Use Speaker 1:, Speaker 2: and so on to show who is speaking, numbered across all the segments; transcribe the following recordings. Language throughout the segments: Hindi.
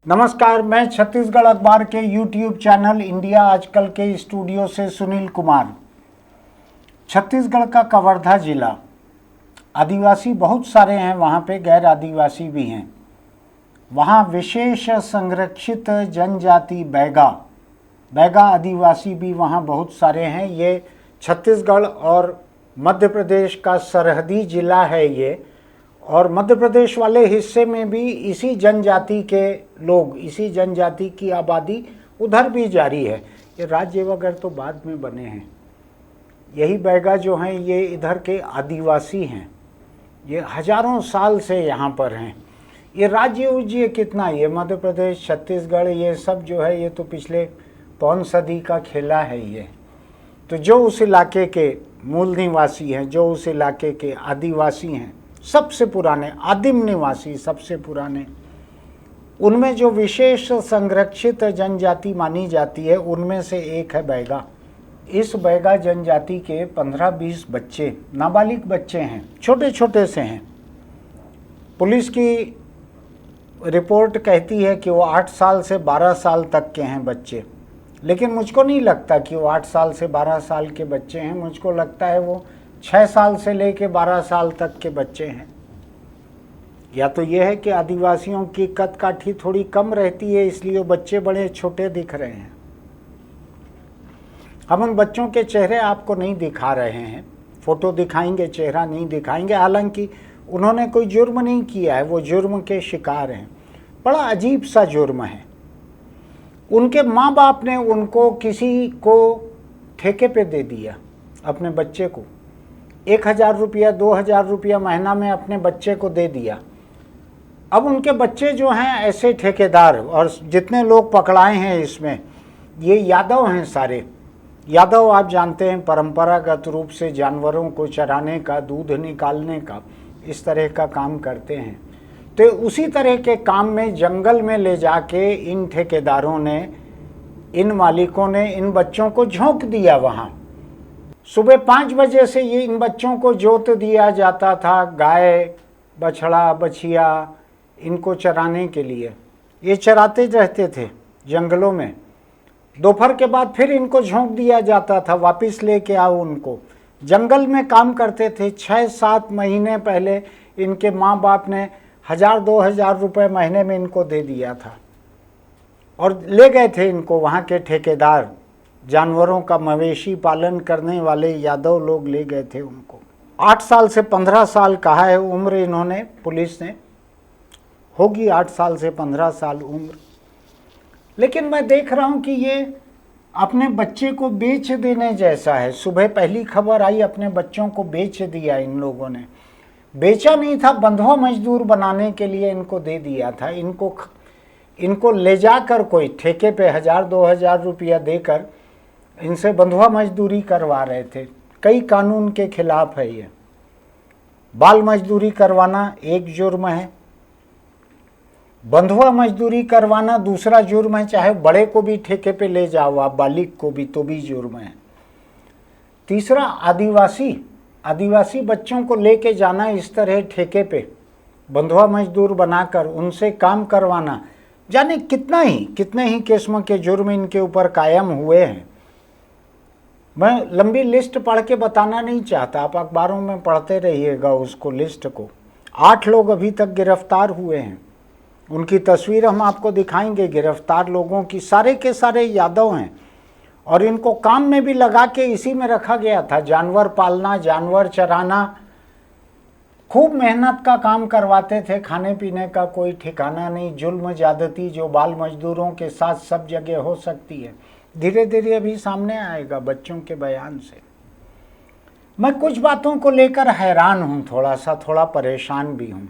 Speaker 1: नमस्कार, मैं छत्तीसगढ़ अखबार के YouTube चैनल इंडिया आजकल के स्टूडियो से सुनील कुमार। छत्तीसगढ़ का कवर्धा जिला, आदिवासी बहुत सारे हैं, वहाँ पे गैर आदिवासी भी हैं। वहाँ विशेष संरक्षित जनजाति बैगा आदिवासी भी वहाँ बहुत सारे हैं। ये छत्तीसगढ़ और मध्य प्रदेश का सरहदी जिला है ये, और मध्य प्रदेश वाले हिस्से में भी इसी जनजाति के लोग, इसी जनजाति की आबादी उधर भी जारी है। ये राज्य वगैरह तो बाद में बने हैं। यही बैगा जो हैं ये इधर के आदिवासी हैं, ये हजारों साल से यहाँ पर हैं। ये राज्य उज्य कितना, ये मध्य प्रदेश, छत्तीसगढ़, ये सब जो है ये तो पिछले पौन सदी का खेला है ये। तो जो उस इलाके के मूल निवासी हैं, जो उस इलाके के आदिवासी हैं, सबसे पुराने आदिम निवासी, सबसे पुराने, उनमें जो विशेष संरक्षित जनजाति मानी जाती है उनमें से एक है बैगा। इस बैगा जनजाति के 15-20 बच्चे, नाबालिग बच्चे हैं, छोटे छोटे से हैं। पुलिस की रिपोर्ट कहती है कि वो 8 साल से 12 साल तक के हैं बच्चे, लेकिन मुझको नहीं लगता कि वो 8 साल से 12 साल के बच्चे हैं। मुझको लगता है वो 6 साल से लेके 12 साल तक के बच्चे हैं। या तो ये है कि आदिवासियों की कद काठी थोड़ी कम रहती है, इसलिए बच्चे बड़े छोटे दिख रहे हैं। हम उन बच्चों के चेहरे आपको नहीं दिखा रहे हैं, फोटो दिखाएंगे, चेहरा नहीं दिखाएंगे। हालांकि उन्होंने कोई जुर्म नहीं किया है, वो जुर्म के शिकार हैं। बड़ा अजीब सा जुर्म है। उनके माँ बाप ने उनको किसी को ठेके पे दे दिया, अपने बच्चे को 1000 रुपया 2000 रुपया महीना में अपने बच्चे को दे दिया। अब उनके बच्चे जो हैं ऐसे ठेकेदार, और जितने लोग पकड़ाए हैं इसमें ये यादव हैं सारे। यादव आप जानते हैं परंपरागत रूप से जानवरों को चराने का, दूध निकालने का, इस तरह का काम करते हैं। तो उसी तरह के काम में जंगल में ले जाके इन ठेकेदारों ने, इन मालिकों ने इन बच्चों को झोंक दिया। वहाँ सुबह 5 बजे से ये इन बच्चों को जोत दिया जाता था, गाय, बछड़ा, बछिया, इनको चराने के लिए। ये चराते रहते थे जंगलों में। दोपहर के बाद फिर इनको झोंक दिया जाता था, वापस लेके आओ उनको। जंगल में काम करते थे। 6-7 महीने पहले इनके माँ बाप ने 1000-2000 रुपये महीने में इनको दे दिया था, और ले गए थे इनको वहाँ के ठेकेदार, जानवरों का मवेशी पालन करने वाले यादव लोग ले गए थे उनको। 8 साल से 15 साल कहा है उम्र इन्होंने, पुलिस ने, होगी 8 साल से 15 साल उम्र। लेकिन मैं देख रहा हूँ कि ये अपने बच्चे को बेच देने जैसा है। सुबह पहली खबर आई, अपने बच्चों को बेच दिया इन लोगों ने। बेचा नहीं था, बंधुआ मजदूर बनाने के लिए इनको दे दिया था। इनको ले जाकर कोई ठेके पे 1000-2000 रुपया देकर इनसे बंधुआ मजदूरी करवा रहे थे। कई कानून के खिलाफ है ये। बाल मजदूरी करवाना एक जुर्म है, बंधुआ मजदूरी करवाना दूसरा जुर्म है। चाहे बड़े को भी ठेके पे ले जाओ आप, बालिग को भी, तो भी जुर्म है। तीसरा आदिवासी बच्चों को लेके जाना इस तरह ठेके पे, बंधुआ मजदूर बनाकर उनसे काम करवाना। जाने कितने ही किस्म के जुर्म इनके ऊपर कायम हुए हैं। मैं लंबी लिस्ट पढ़ के बताना नहीं चाहता, आप अखबारों में पढ़ते रहिएगा उसको, लिस्ट को। 8 लोग अभी तक गिरफ्तार हुए हैं। उनकी तस्वीर हम आपको दिखाएंगे। गिरफ्तार लोगों की सारे के सारे यादव हैं, और इनको काम में भी लगा के इसी में रखा गया था। जानवर पालना, जानवर चराना, खूब मेहनत का काम करवाते थे। खाने पीने का कोई ठिकाना नहीं। जुल्म ज्यादती जो बाल मजदूरों के साथ सब जगह हो सकती है, धीरे धीरे अभी सामने आएगा बच्चों के बयान से। मैं कुछ बातों को लेकर हैरान हूं, थोड़ा परेशान भी हूं।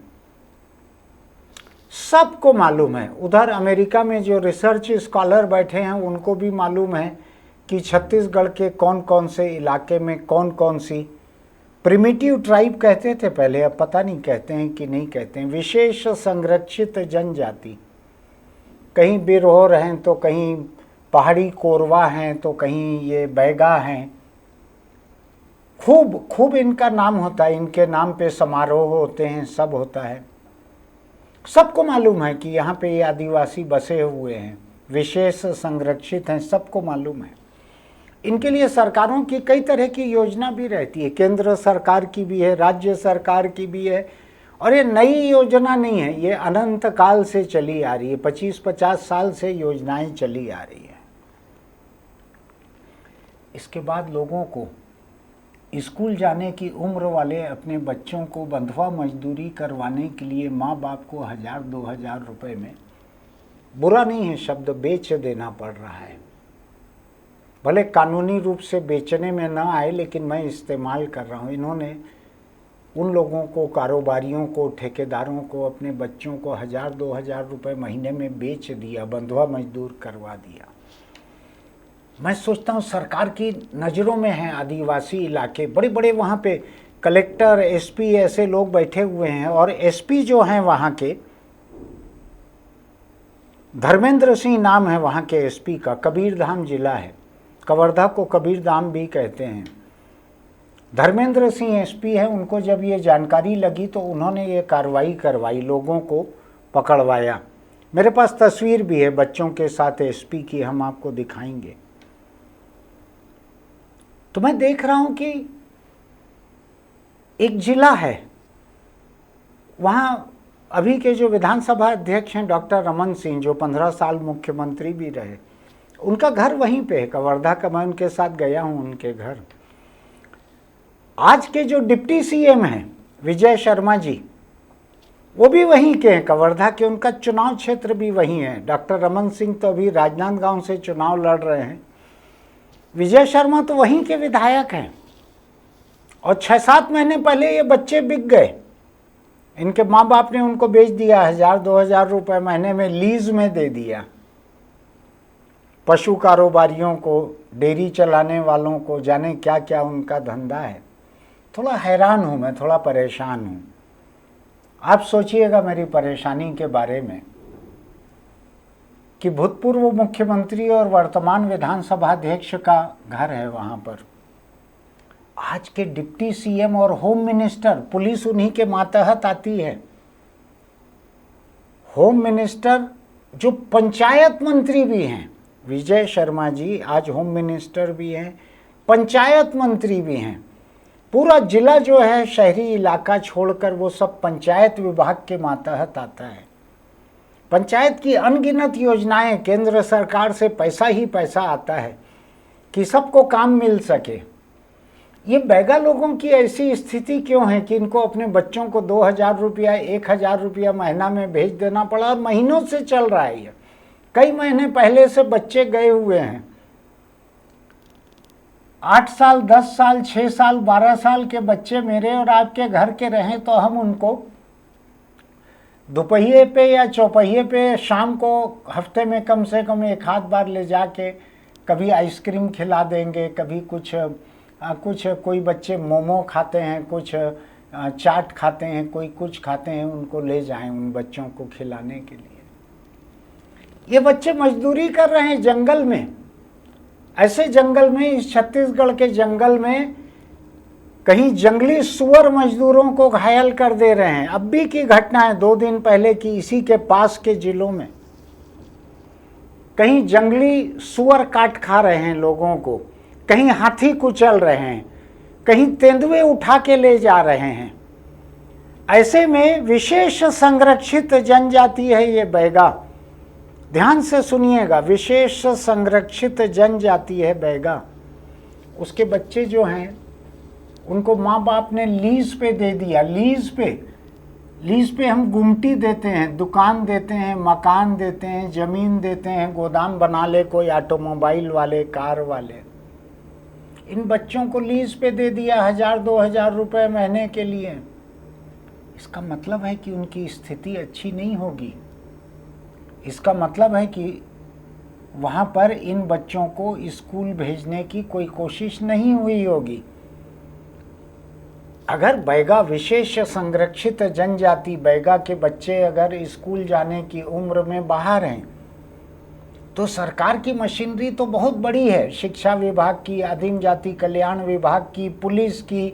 Speaker 1: सबको मालूम है, उधर अमेरिका में जो रिसर्च स्कॉलर बैठे हैं उनको भी मालूम है कि छत्तीसगढ़ के कौन कौन से इलाके में कौन कौन सी प्रिमिटिव ट्राइब कहते थे पहले, अब पता नहीं कहते हैं कि नहीं कहते हैं, विशेष संरक्षित जनजाति। कहीं बिरहोर हैं, तो कहीं पहाड़ी कोरवा हैं, तो कहीं ये बैगा हैं। खूब इनका नाम होता है, इनके नाम पे समारोह होते हैं, सब होता है। सबको मालूम है कि यहाँ पे ये आदिवासी बसे हुए हैं, विशेष संरक्षित हैं, सबको मालूम है। इनके लिए सरकारों की कई तरह की योजना भी रहती है, केंद्र सरकार की भी है, राज्य सरकार की भी है। और ये नई योजना नहीं है, ये अनंत काल से चली आ रही है, 25-50 साल से योजनाएं चली आ रही है। इसके बाद लोगों को स्कूल जाने की उम्र वाले अपने बच्चों को बंधुआ मजदूरी करवाने के लिए माँ बाप को 1000-2000 रुपए में, बुरा नहीं है शब्द, बेच देना पड़ रहा है। भले कानूनी रूप से बेचने में ना आए, लेकिन मैं इस्तेमाल कर रहा हूँ। इन्होंने उन लोगों को, कारोबारियों को, ठेकेदारों को अपने बच्चों को 1000-2000 रुपये महीने में बेच दिया, बंधुआ मजदूर करवा दिया। मैं सोचता हूँ सरकार की नज़रों में है आदिवासी इलाके, बड़े बड़े वहाँ पे कलेक्टर, एसपी ऐसे लोग बैठे हुए हैं। और एसपी जो हैं वहाँ के, धर्मेंद्र सिंह नाम है वहाँ के एसपी का, कबीरधाम जिला है, कवर्धा को कबीरधाम भी कहते हैं। धर्मेंद्र सिंह एसपी है, उनको जब ये जानकारी लगी तो उन्होंने ये कार्रवाई करवाई, लोगों को पकड़वाया। मेरे पास तस्वीर भी है बच्चों के साथ एसपी की, हम आपको दिखाएंगे। तो मैं देख रहा हूं कि एक जिला है, वहां अभी के जो विधानसभा अध्यक्ष हैं डॉक्टर रमन सिंह, जो 15 साल मुख्यमंत्री भी रहे, उनका घर वहीं पे है, कवर्धा का। मैं उनके साथ गया हूं उनके घर। आज के जो डिप्टी सीएम हैं विजय शर्मा जी, वो भी वहीं के हैं, कवर्धा के। उनका चुनाव क्षेत्र भी वहीं है। डॉक्टर रमन सिंह तो अभी राजनांदगांव से चुनाव लड़ रहे हैं, विजय शर्मा तो वहीं के विधायक हैं। और 6-7 महीने पहले ये बच्चे बिक गए, इनके माँ बाप ने उनको बेच दिया, 1000-2000 रुपये महीने में लीज में दे दिया। पशु कारोबारियों को, डेयरी चलाने वालों को, जाने क्या क्या उनका धंधा है। थोड़ा हैरान हूँ मैं, थोड़ा परेशान हूँ। आप सोचिएगा मेरी परेशानी के बारे में कि भूतपूर्व मुख्यमंत्री और वर्तमान विधानसभा अध्यक्ष का घर है वहाँ पर। आज के डिप्टी सीएम और होम मिनिस्टर, पुलिस उन्हीं के मातहत आती है। होम मिनिस्टर जो पंचायत मंत्री भी हैं, विजय शर्मा जी आज होम मिनिस्टर भी हैं, पंचायत मंत्री भी हैं। पूरा जिला जो है, शहरी इलाका छोड़कर, वो सब पंचायत विभाग के मातहत आता है। पंचायत की अनगिनत योजनाएं, केंद्र सरकार से पैसा ही पैसा आता है कि सबको काम मिल सके। ये बैगा लोगों की ऐसी स्थिति क्यों है कि इनको अपने बच्चों को 2000 रुपया, 1000 रुपया महीना में भेज देना पड़ा। महीनों से चल रहा है ये, कई महीने पहले से बच्चे गए हुए हैं। 8 साल, 10 साल, 6 साल, 12 साल के बच्चे मेरे और आपके घर के रहें तो हम उनको दोपहिए पे या चौपहिए पे शाम को हफ्ते में कम से कम 1 आध बार ले जाके कभी आइसक्रीम खिला देंगे, कभी कुछ कोई बच्चे मोमो खाते हैं, कुछ चाट खाते हैं, कोई कुछ खाते हैं, उनको ले जाएं उन बच्चों को खिलाने के लिए। ये बच्चे मजदूरी कर रहे हैं जंगल में, ऐसे जंगल में, इस छत्तीसगढ़ के जंगल में कहीं जंगली सुअर मजदूरों को घायल कर दे रहे हैं। अब भी की घटना है 2 दिन पहले की, इसी के पास के जिलों में कहीं जंगली सुअर काट खा रहे हैं लोगों को, कहीं हाथी कुचल रहे हैं, कहीं तेंदुए उठा के ले जा रहे हैं। ऐसे में विशेष संरक्षित जनजाति है ये बैगा, ध्यान से सुनिएगा, विशेष संरक्षित जनजाति है बैगा। उसके बच्चे जो हैं उनको माँ बाप ने लीज पे दे दिया। लीज पे हम गुमटी देते हैं, दुकान देते हैं, मकान देते हैं, ज़मीन देते हैं, गोदाम बना ले कोई ऑटोमोबाइल वाले, कार वाले। इन बच्चों को लीज पे दे दिया 1000-2000 रुपये महीने के लिए। इसका मतलब है कि उनकी स्थिति अच्छी नहीं होगी। इसका मतलब है कि वहाँ पर इन बच्चों को स्कूल भेजने की कोई कोशिश नहीं हुई होगी। अगर बैगा, विशेष संरक्षित जनजाति बैगा के बच्चे अगर स्कूल जाने की उम्र में बाहर हैं तो सरकार की मशीनरी तो बहुत बड़ी है, शिक्षा विभाग की, आदिम जाति कल्याण विभाग की, पुलिस की,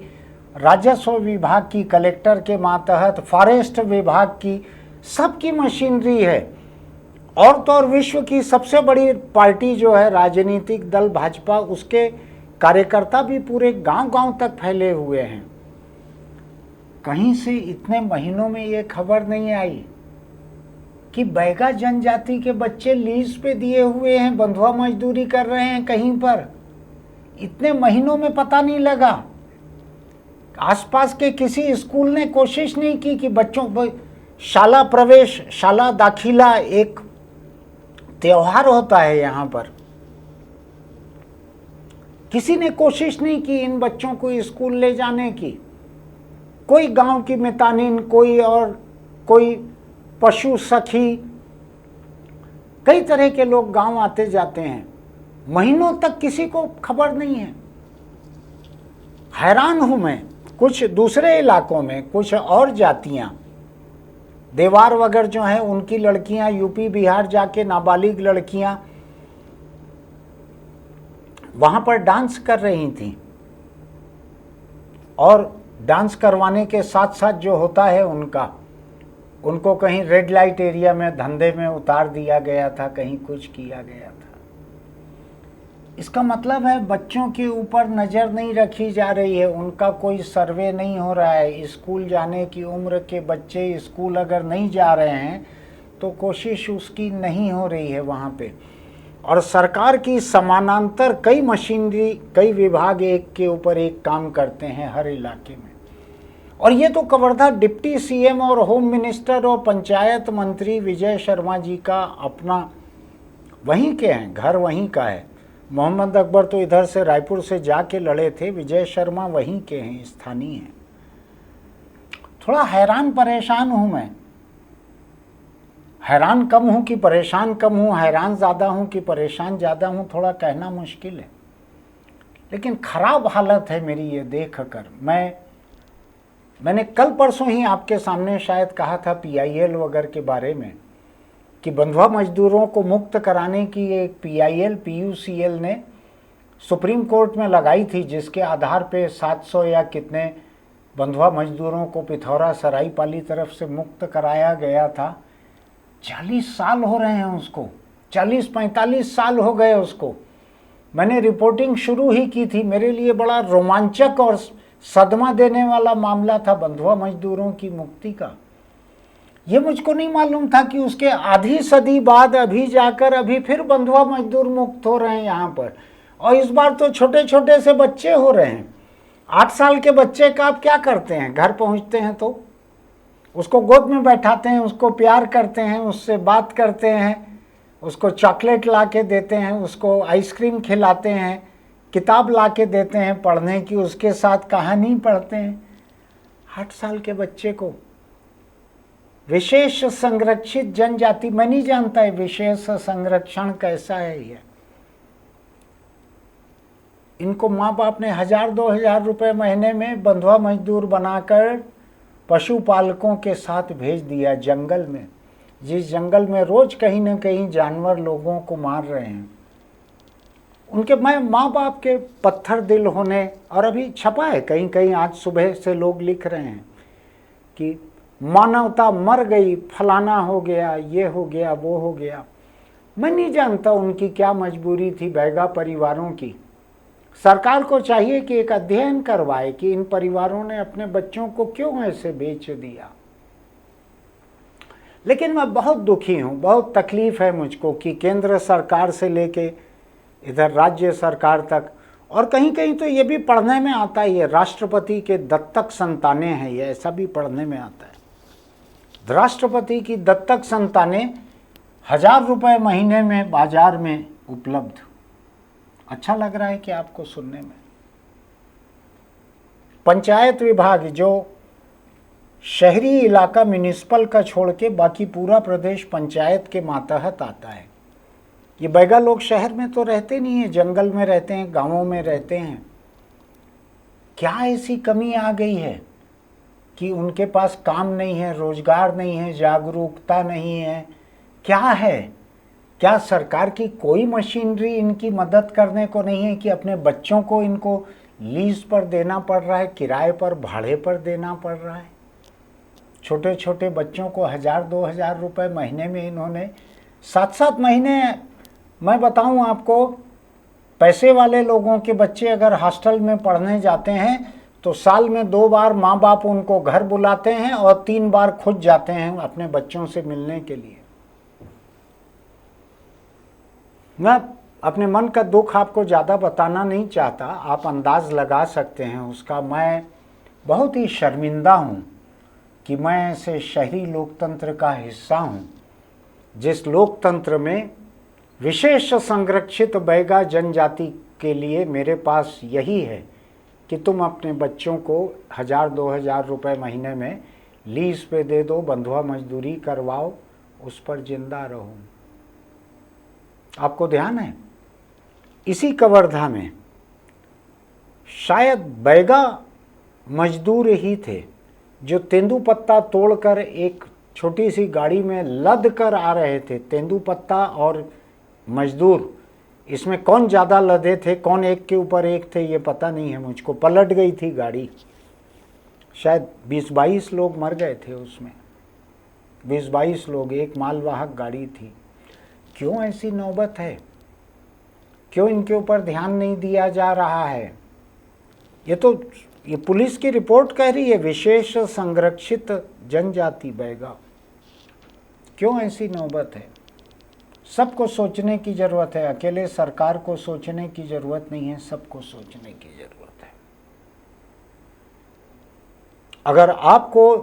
Speaker 1: राजस्व विभाग की, कलेक्टर के मातहत, फॉरेस्ट विभाग की, सबकी मशीनरी है। और तो और विश्व की सबसे बड़ी पार्टी जो है राजनीतिक दल भाजपा, उसके कार्यकर्ता भी पूरे गांव-गांव तक फैले हुए हैं। कहीं से इतने महीनों में ये खबर नहीं आई कि बैगा जनजाति के बच्चे लीज पे दिए हुए हैं, बंधुआ मजदूरी कर रहे हैं कहीं पर। इतने महीनों में पता नहीं लगा। आसपास के किसी स्कूल ने कोशिश नहीं की कि बच्चों शाला प्रवेश, शाला दाखिला एक त्योहार होता है यहाँ पर, किसी ने कोशिश नहीं की इन बच्चों को स्कूल ले जाने की। कोई गांव की मितानिन, कोई और कोई पशु सखी, कई तरह के लोग गांव आते जाते हैं, महीनों तक किसी को खबर नहीं है। हैरान हूं मैं। कुछ दूसरे इलाकों में कुछ और जातियां, देवार वगैरह जो हैं, उनकी लड़कियां यूपी बिहार जाके, नाबालिग लड़कियां वहां पर डांस कर रही थी, और डांस करवाने के साथ साथ जो होता है उनको कहीं रेड लाइट एरिया में धंधे में उतार दिया गया था, कहीं कुछ किया गया था। इसका मतलब है बच्चों के ऊपर नज़र नहीं रखी जा रही है, उनका कोई सर्वे नहीं हो रहा है। स्कूल जाने की उम्र के बच्चे स्कूल अगर नहीं जा रहे हैं तो कोशिश उसकी नहीं हो रही है वहाँ पे। और सरकार की समानांतर कई मशीनरी, कई विभाग एक के ऊपर एक काम करते हैं हर इलाके में। और ये तो कवर्धा डिप्टी सीएम और होम मिनिस्टर और पंचायत मंत्री विजय शर्मा जी का अपना वहीं के हैं, घर वहीं का है। मोहम्मद अकबर तो इधर से रायपुर से जाके लड़े थे, विजय शर्मा वहीं के हैं, स्थानीय हैं। थोड़ा हैरान परेशान हूं मैं। हैरान कम हूं कि परेशान कम हूं, हैरान ज़्यादा हूं कि परेशान ज़्यादा हूं, थोड़ा कहना मुश्किल है। लेकिन ख़राब हालत है मेरी ये देख कर। मैंने कल परसों ही आपके सामने शायद कहा था PIL वगैरह के बारे में कि बंधुआ मजदूरों को मुक्त कराने की एक PIL PUCL ने सुप्रीम कोर्ट में लगाई थी, जिसके आधार पे 700 या कितने बंधुआ मजदूरों को पिथौरा सराईपाली तरफ से मुक्त कराया गया था। 40 साल हो रहे हैं उसको, 40-45 साल हो गए उसको। मैंने रिपोर्टिंग शुरू ही की थी। मेरे लिए बड़ा रोमांचक और सदमा देने वाला मामला था बंधुआ मजदूरों की मुक्ति का। ये मुझको नहीं मालूम था कि उसके आधी सदी बाद अभी जाकर अभी फिर बंधुआ मजदूर मुक्त हो रहे हैं यहाँ पर। और इस बार तो छोटे छोटे से बच्चे हो रहे हैं। 8 साल के बच्चे का आप क्या करते हैं? घर पहुँचते हैं तो उसको गोद में बैठाते हैं, उसको प्यार करते हैं, उससे बात करते हैं, उसको चॉकलेट ला के देते हैं, उसको आइसक्रीम खिलाते हैं, किताब ला के देते हैं पढ़ने की, उसके साथ कहानी पढ़ते हैं। 8 साल के बच्चे को विशेष संरक्षित जनजाति, मैं नहीं जानता है विशेष संरक्षण कैसा है ये। इनको माँ बाप ने 1000-2000 रुपये महीने में बंधुआ मजदूर बनाकर पशुपालकों के साथ भेज दिया जंगल में, जिस जंगल में रोज कहीं ना कहीं जानवर लोगों को मार रहे हैं। उनके माँ बाप के पत्थर दिल होने, और अभी छपा है कहीं कहीं, आज सुबह से लोग लिख रहे हैं कि मानवता मर गई, फलाना हो गया, ये हो गया, वो हो गया। मैं नहीं जानता उनकी क्या मजबूरी थी बैगा परिवारों की। सरकार को चाहिए कि एक अध्ययन करवाए कि इन परिवारों ने अपने बच्चों को क्यों ऐसे बेच दिया। लेकिन मैं बहुत दुखी हूँ, बहुत तकलीफ है मुझको कि केंद्र सरकार से लेके इधर राज्य सरकार तक, और कहीं कहीं तो ये भी पढ़ने में आता है, ये राष्ट्रपति के दत्तक संतानें हैं, ये ऐसा भी पढ़ने में आता है। राष्ट्रपति की दत्तक संतानें 1000 रुपये महीने में बाजार में उपलब्ध। अच्छा लग रहा है कि आपको सुनने में। पंचायत विभाग जो शहरी इलाका म्युनिसिपल का छोड़ के बाकी पूरा प्रदेश पंचायत के मातहत आता है। ये बैगा लोग शहर में तो रहते नहीं है, जंगल में रहते हैं, गांवों में रहते हैं। क्या ऐसी कमी आ गई है कि उनके पास काम नहीं है, रोजगार नहीं है, जागरूकता नहीं है? क्या है? क्या सरकार की कोई मशीनरी इनकी मदद करने को नहीं है कि अपने बच्चों को इनको लीज पर देना पड़ रहा है, किराए पर, भाड़े पर देना पड़ रहा है? छोटे छोटे बच्चों को 1000-2000 रुपये महीने में इन्होंने 7-7 महीने, मैं बताऊं आपको, पैसे वाले लोगों के बच्चे अगर हॉस्टल में पढ़ने जाते हैं तो साल में 2 बार माँ बाप उनको घर बुलाते हैं और 3 बार खुद जाते हैं अपने बच्चों से मिलने के लिए। मैं अपने मन का दुख आपको ज़्यादा बताना नहीं चाहता, आप अंदाज लगा सकते हैं उसका। मैं बहुत ही शर्मिंदा हूँ कि मैं ऐसे शहरी लोकतंत्र का हिस्सा हूँ जिस लोकतंत्र में विशेष संरक्षित बैगा जनजाति के लिए मेरे पास यही है कि तुम अपने बच्चों को 1000-2000 रुपये महीने में लीज पे दे दो, बंधुआ मजदूरी करवाओ, उस पर जिंदा रहो। आपको ध्यान है इसी कवर्धा में शायद बैगा मजदूर ही थे जो तेंदुपत्ता तोड़कर एक छोटी सी गाड़ी में लद कर आ रहे थे। तेंदुपत्ता और मजदूर, इसमें कौन ज़्यादा लदे थे, कौन एक के ऊपर एक थे, ये पता नहीं है मुझको। पलट गई थी गाड़ी, शायद 20-22 लोग मर गए थे उसमें, 20-22 लोग, एक मालवाहक गाड़ी थी। क्यों ऐसी नौबत है? क्यों इनके ऊपर ध्यान नहीं दिया जा रहा है? ये पुलिस की रिपोर्ट कह रही है विशेष संरक्षित जनजाति बैगा। क्यों ऐसी नौबत है? सबको सोचने की ज़रूरत है, अकेले सरकार को सोचने की ज़रूरत नहीं है, सबको सोचने की ज़रूरत है। अगर आपको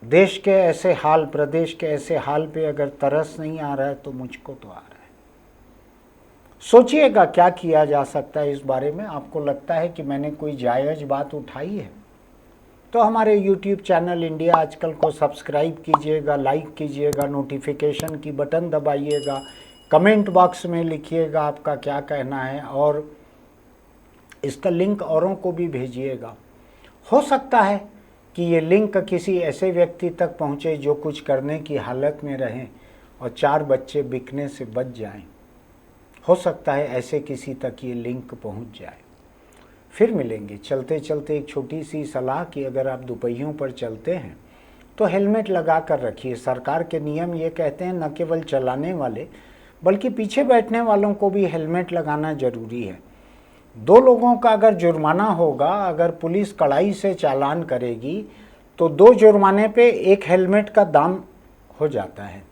Speaker 1: देश के ऐसे हाल, प्रदेश के ऐसे हाल पे अगर तरस नहीं आ रहा है तो मुझको तो आ रहा है। सोचिएगा क्या किया जा सकता है इस बारे में। आपको लगता है कि मैंने कोई जायज़ बात उठाई है तो हमारे YouTube चैनल इंडिया आजकल को सब्सक्राइब कीजिएगा, लाइक कीजिएगा, नोटिफिकेशन की बटन दबाइएगा, कमेंट बॉक्स में लिखिएगा आपका क्या कहना है और इसका लिंक औरों को भी भेजिएगा। हो सकता है कि ये लिंक किसी ऐसे व्यक्ति तक पहुँचे जो कुछ करने की हालत में रहें और 4 बच्चे बिकने से बच जाएं। हो सकता है ऐसे किसी तक ये लिंक पहुँच जाए। फिर मिलेंगे। चलते चलते एक छोटी सी सलाह कि अगर आप दोपहियों पर चलते हैं तो हेलमेट लगा कर रखिए। सरकार के नियम ये कहते हैं न केवल चलाने वाले बल्कि पीछे बैठने वालों को भी हेलमेट लगाना ज़रूरी है। 2 लोगों का अगर जुर्माना होगा, अगर पुलिस कड़ाई से चालान करेगी तो 2 जुर्माने पे 1 हेलमेट का दाम हो जाता है।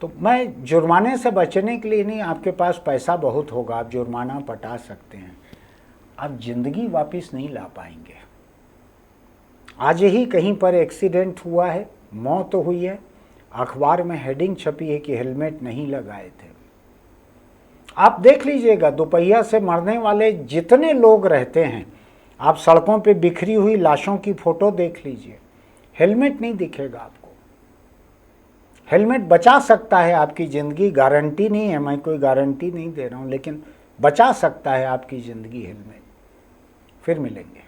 Speaker 1: तो मैं जुर्माने से बचने के लिए नहीं, आपके पास पैसा बहुत होगा, आप जुर्माना पटा सकते हैं, आप ज़िंदगी वापस नहीं ला पाएंगे। आज ही कहीं पर एक्सीडेंट हुआ है, मौत हुई है, अखबार में हेडिंग छपी है कि हेलमेट नहीं लगाए थे। आप देख लीजिएगा दोपहिया से मरने वाले जितने लोग रहते हैं, आप सड़कों पे बिखरी हुई लाशों की फ़ोटो देख लीजिए, हेलमेट नहीं दिखेगा आपको। हेलमेट बचा सकता है आपकी ज़िंदगी, गारंटी नहीं है, मैं कोई गारंटी नहीं दे रहा हूँ, लेकिन बचा सकता है आपकी ज़िंदगी हेलमेट। फिर मिलेंगे।